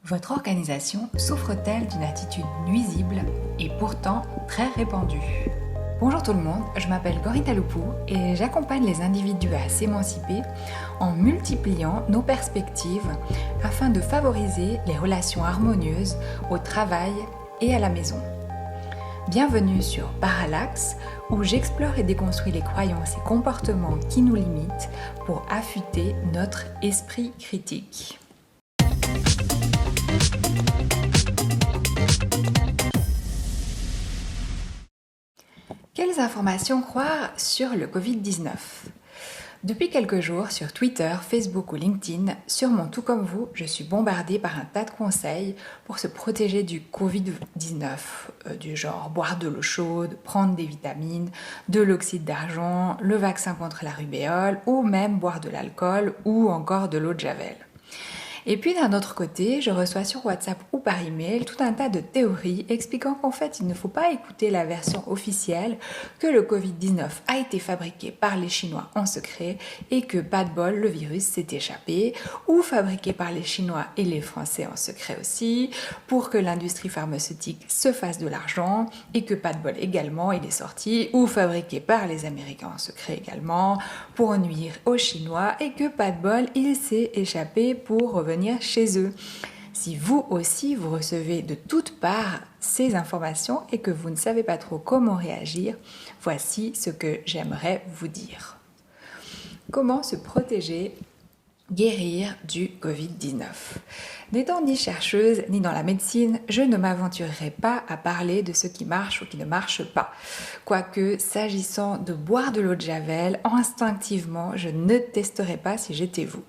Votre organisation souffre-t-elle d'une attitude nuisible et pourtant très répandue? Bonjour tout le monde, je m'appelle Gorita Loupou et j'accompagne les individus à s'émanciper en multipliant nos perspectives afin de favoriser les relations harmonieuses au travail et à la maison. Bienvenue sur Parallax, où j'explore et déconstruis les croyances et comportements qui nous limitent pour affûter notre esprit critique. Quelles informations croire sur le Covid-19? Depuis quelques jours, sur Twitter, Facebook ou LinkedIn, sur mon tout comme vous, je suis bombardée par un tas de conseils pour se protéger du Covid-19, du genre boire de l'eau chaude, prendre des vitamines, de l'oxyde d'argent, le vaccin contre la rubéole ou même boire de l'alcool ou encore de l'eau de javel. Et puis d'un autre côté, je reçois sur WhatsApp ou par email tout un tas de théories expliquant qu'en fait, il ne faut pas écouter la version officielle, que le Covid-19 a été fabriqué par les Chinois en secret et que pas de bol, le virus s'est échappé, ou fabriqué par les Chinois et les Français en secret aussi, pour que l'industrie pharmaceutique se fasse de l'argent et que pas de bol également, il est sorti, ou fabriqué par les Américains en secret également, pour nuire aux Chinois et que pas de bol, il s'est échappé pour revenir chez eux. Si vous aussi vous recevez de toutes parts ces informations et que vous ne savez pas trop comment réagir, voici ce que j'aimerais vous dire. Comment se protéger, guérir du Covid-19? N'étant ni chercheuse ni dans la médecine, je ne m'aventurerai pas à parler de ce qui marche ou qui ne marche pas. Quoique, s'agissant de boire de l'eau de javel, instinctivement, je ne testerai pas si j'étais vous.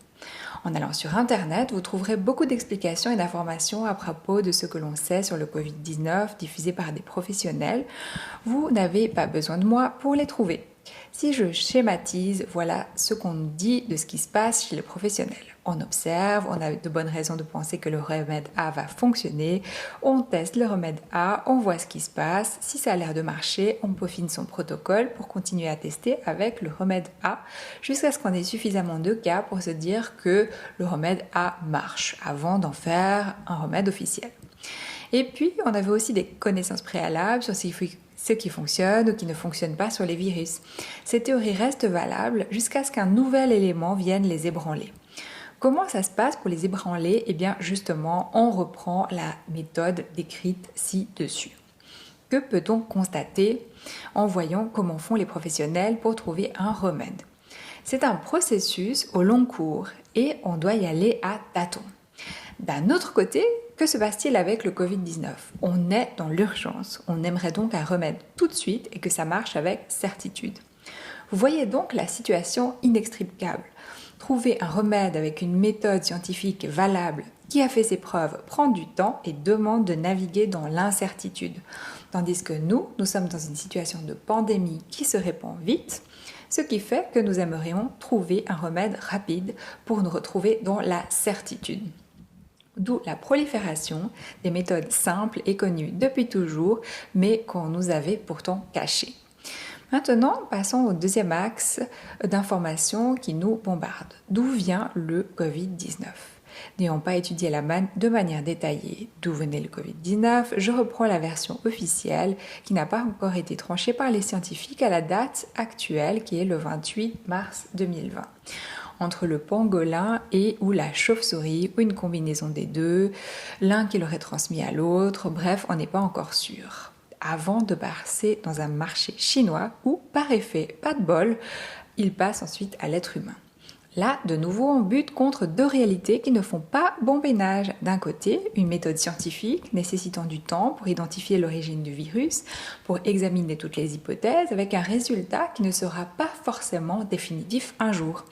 En allant sur Internet, vous trouverez beaucoup d'explications et d'informations à propos de ce que l'on sait sur le Covid-19 diffusées par des professionnels. Vous n'avez pas besoin de moi pour les trouver. Si je schématise, voilà ce qu'on nous dit de ce qui se passe chez les professionnels. On observe, on a de bonnes raisons de penser que le remède A va fonctionner, on teste le remède A, on voit ce qui se passe, si ça a l'air de marcher, on peaufine son protocole pour continuer à tester avec le remède A, jusqu'à ce qu'on ait suffisamment de cas pour se dire que le remède A marche, avant d'en faire un remède officiel. Et puis, on avait aussi des connaissances préalables sur ce qui fonctionne ou qui ne fonctionne pas sur les virus. Ces théories restent valables jusqu'à ce qu'un nouvel élément vienne les ébranler. Comment ça se passe pour les ébranler? Eh bien, justement, on reprend la méthode décrite ci-dessus. Que peut-on constater en voyant comment font les professionnels pour trouver un remède? C'est un processus au long cours et on doit y aller à tâtons. D'un autre côté, que se passe-t-il avec le Covid-19? On est dans l'urgence, on aimerait donc un remède tout de suite et que ça marche avec certitude. Vous voyez donc la situation inextricable. Trouver un remède avec une méthode scientifique valable qui a fait ses preuves prend du temps et demande de naviguer dans l'incertitude. Tandis que nous sommes dans une situation de pandémie qui se répand vite, ce qui fait que nous aimerions trouver un remède rapide pour nous retrouver dans la certitude. D'où la prolifération des méthodes simples et connues depuis toujours, mais qu'on nous avait pourtant cachées. Maintenant, passons au deuxième axe d'informations qui nous bombarde. D'où vient le Covid-19? N'ayant pas étudié de manière détaillée d'où venait le Covid-19, je reprends la version officielle qui n'a pas encore été tranchée par les scientifiques à la date actuelle qui est le 28 mars 2020. Entre le pangolin et ou la chauve-souris ou une combinaison des deux, l'un qui l'aurait transmis à l'autre, bref, on n'est pas encore sûr. Avant de passer dans un marché chinois où, par effet, pas de bol, il passe ensuite à l'être humain. Là, de nouveau, on bute contre deux réalités qui ne font pas bon ménage. D'un côté, une méthode scientifique nécessitant du temps pour identifier l'origine du virus, pour examiner toutes les hypothèses, avec un résultat qui ne sera pas forcément définitif un jour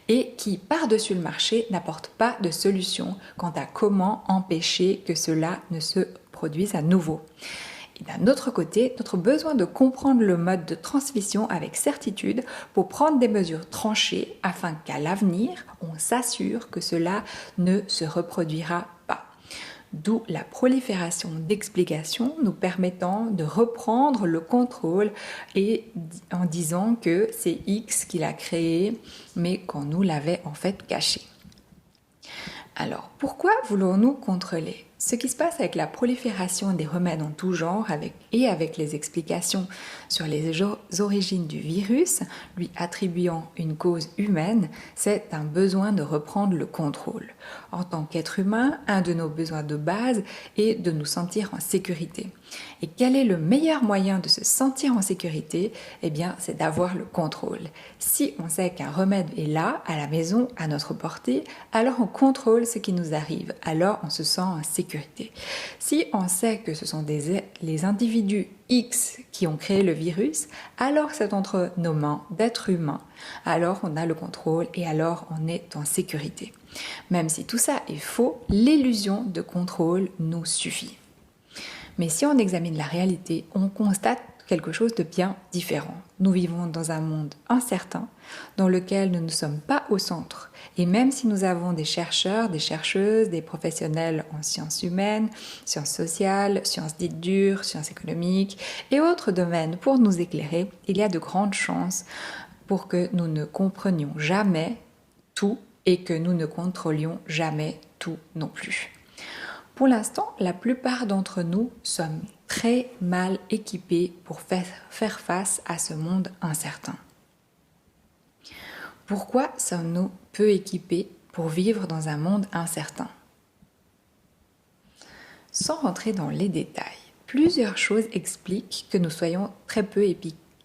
et qui, par-dessus le marché, n'apporte pas de solution quant à comment empêcher que cela ne se produise à nouveau. Et d'un autre côté, notre besoin de comprendre le mode de transmission avec certitude pour prendre des mesures tranchées afin qu'à l'avenir, on s'assure que cela ne se reproduira pas. D'où la prolifération d'explications nous permettant de reprendre le contrôle et en disant que c'est X qui l'a créé, mais qu'on nous l'avait en fait caché. Alors, Pourquoi voulons-nous contrôler ? Ce qui se passe avec la prolifération des remèdes en tout genre et avec les explications sur les origines du virus, lui attribuant une cause humaine, c'est un besoin de reprendre le contrôle. En tant qu'être humain, un de nos besoins de base est de nous sentir en sécurité. Et quel est le meilleur moyen de se sentir en sécurité ? Eh bien, c'est d'avoir le contrôle. Si on sait qu'un remède est là, à la maison, à notre portée, alors on contrôle ce qui nous arrive. Alors on se sent en sécurité. Si on sait que ce sont les individus X qui ont créé le virus, alors c'est entre nos mains d'êtres humains. Alors on a le contrôle et alors on est en sécurité. Même si tout ça est faux, l'illusion de contrôle nous suffit. Mais si on examine la réalité, on constate quelque chose de bien différent. Nous vivons dans un monde incertain, dans lequel nous ne sommes pas au centre. Et même si nous avons des chercheurs, des chercheuses, des professionnels en sciences humaines, sciences sociales, sciences dites dures, sciences économiques et autres domaines pour nous éclairer, il y a de grandes chances pour que nous ne comprenions jamais tout et que nous ne contrôlions jamais tout non plus. Pour l'instant, la plupart d'entre nous sommes très mal équipés pour faire face à ce monde incertain. Pourquoi sommes-nous peu équipés pour vivre dans un monde incertain ? Sans rentrer dans les détails, plusieurs choses expliquent que nous soyons très peu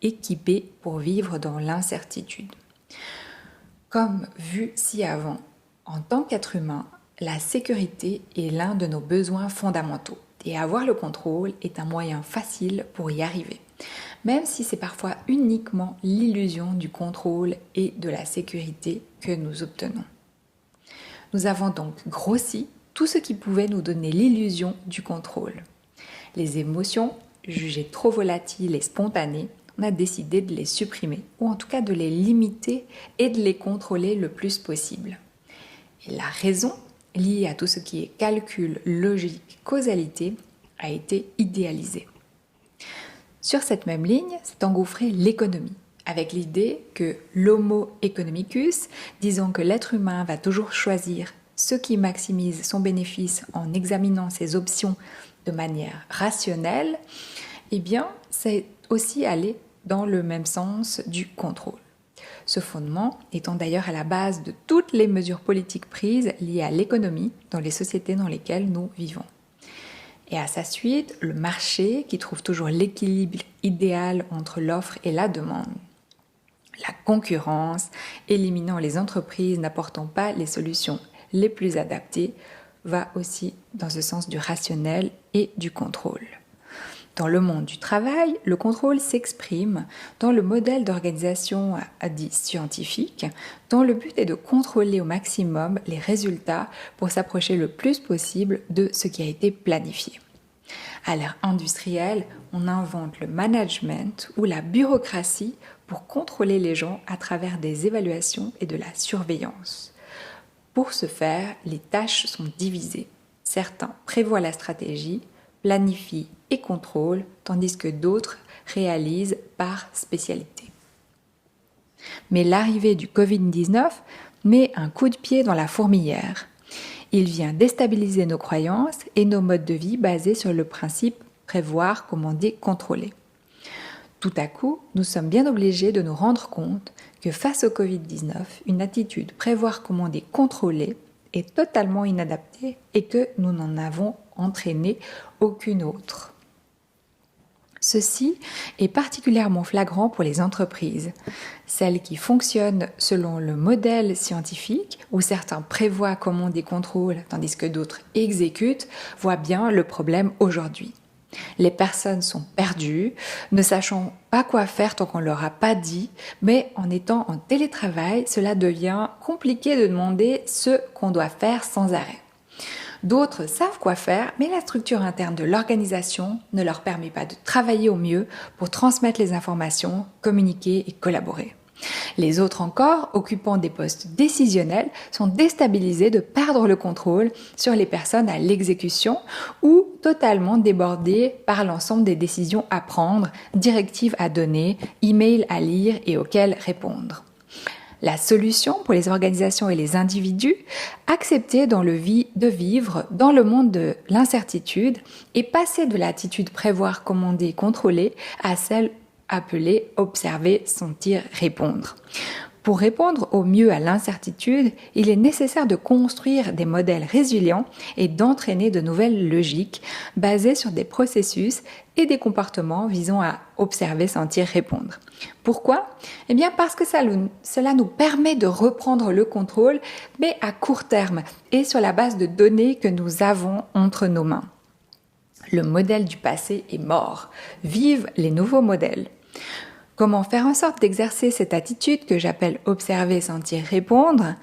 équipés pour vivre dans l'incertitude. Comme vu ci-avant, en tant qu'être humain, la sécurité est l'un de nos besoins fondamentaux et avoir le contrôle est un moyen facile pour y arriver, même si c'est parfois uniquement l'illusion du contrôle et de la sécurité que nous obtenons. Nous avons donc grossi tout ce qui pouvait nous donner l'illusion du contrôle. Les émotions, jugées trop volatiles et spontanées, on a décidé de les supprimer, ou en tout cas de les limiter et de les contrôler le plus possible. Et la raison, liée à tout ce qui est calcul, logique, causalité, a été idéalisée. Sur cette même ligne, s'est engouffrée l'économie, avec l'idée que l'homo economicus, disant que l'être humain va toujours choisir ce qui maximise son bénéfice en examinant ses options de manière rationnelle, eh bien, c'est aussi aller dans le même sens du contrôle. Ce fondement étant d'ailleurs à la base de toutes les mesures politiques prises liées à l'économie dans les sociétés dans lesquelles nous vivons. Et à sa suite, le marché qui trouve toujours l'équilibre idéal entre l'offre et la demande. La concurrence, éliminant les entreprises n'apportant pas les solutions les plus adaptées, va aussi dans ce sens du rationnel et du contrôle. Dans le monde du travail, le contrôle s'exprime dans le modèle d'organisation dit scientifique, dont le but est de contrôler au maximum les résultats pour s'approcher le plus possible de ce qui a été planifié. À l'ère industrielle, on invente le management ou la bureaucratie pour contrôler les gens à travers des évaluations et de la surveillance. Pour ce faire, les tâches sont divisées. Certains prévoient la stratégie, planifient et contrôlent, tandis que d'autres réalisent par spécialité. Mais l'arrivée du Covid-19 met un coup de pied dans la fourmilière. Il vient déstabiliser nos croyances et nos modes de vie basés sur le principe prévoir, commander, contrôler. Tout à coup, nous sommes bien obligés de nous rendre compte que face au Covid-19, une attitude prévoir, commander, contrôler est totalement inadaptée et que nous n'en avons entraîné aucune autre. Ceci est particulièrement flagrant pour les entreprises. Celles qui fonctionnent selon le modèle scientifique, où certains prévoient, commandent et contrôlent, tandis que d'autres exécutent, voient bien le problème aujourd'hui. Les personnes sont perdues, ne sachant pas quoi faire tant qu'on ne leur a pas dit, mais en étant en télétravail, cela devient compliqué de demander ce qu'on doit faire sans arrêt. D'autres savent quoi faire, mais la structure interne de l'organisation ne leur permet pas de travailler au mieux pour transmettre les informations, communiquer et collaborer. Les autres encore, occupant des postes décisionnels, sont déstabilisés de perdre le contrôle sur les personnes à l'exécution ou totalement débordés par l'ensemble des décisions à prendre, directives à donner, emails à lire et auxquelles répondre. La solution pour les organisations et les individus, accepter de vivre dans le monde de l'incertitude et passer de l'attitude prévoir, commander, contrôler à celle appelée observer, sentir, répondre. Pour répondre au mieux à l'incertitude, il est nécessaire de construire des modèles résilients et d'entraîner de nouvelles logiques basées sur des processus et des comportements visant à observer, sentir, répondre. Pourquoi ? Eh bien parce que cela nous permet de reprendre le contrôle, mais à court terme et sur la base de données que nous avons entre nos mains. Le modèle du passé est mort. Vive les nouveaux modèles. Comment faire en sorte d'exercer cette attitude que j'appelle observer, sentir, répondre ?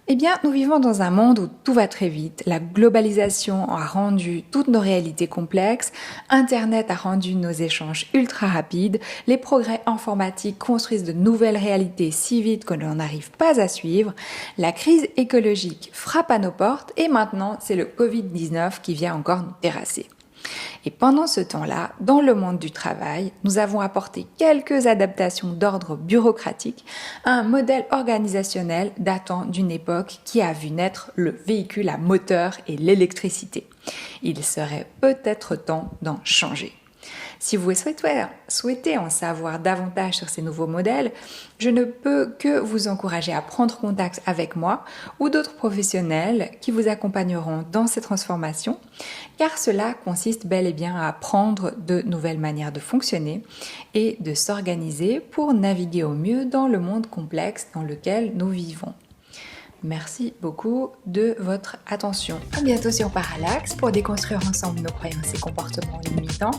Eh bien, nous vivons dans un monde où tout va très vite. La globalisation a rendu toutes nos réalités complexes. Internet a rendu nos échanges ultra rapides. Les progrès informatiques construisent de nouvelles réalités si vite que l'on n'arrive pas à suivre. La crise écologique frappe à nos portes et maintenant, c'est le Covid-19 qui vient encore nous terrasser. Et pendant ce temps-là, dans le monde du travail, nous avons apporté quelques adaptations d'ordre bureaucratique à un modèle organisationnel datant d'une époque qui a vu naître le véhicule à moteur et l'électricité. Il serait peut-être temps d'en changer. Si vous souhaitez en savoir davantage sur ces nouveaux modèles, je ne peux que vous encourager à prendre contact avec moi ou d'autres professionnels qui vous accompagneront dans ces transformations, car cela consiste bel et bien à apprendre de nouvelles manières de fonctionner et de s'organiser pour naviguer au mieux dans le monde complexe dans lequel nous vivons. Merci beaucoup de votre attention. À bientôt sur Parallax pour déconstruire ensemble nos croyances et comportements limitants.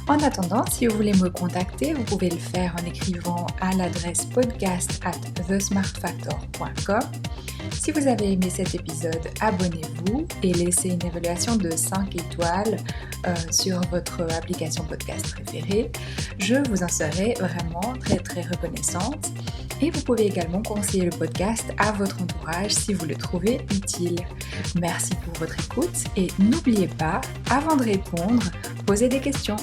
En attendant, si vous voulez me contacter, vous pouvez le faire en écrivant à l'adresse podcast@thesmartfactor.com. Si vous avez aimé cet épisode, abonnez-vous et laissez une évaluation de 5 étoiles sur votre application podcast préférée. Je vous en serai vraiment très très reconnaissante. Et vous pouvez également conseiller le podcast à votre entourage si vous le trouvez utile. Merci pour votre écoute et n'oubliez pas, avant de répondre, posez des questions.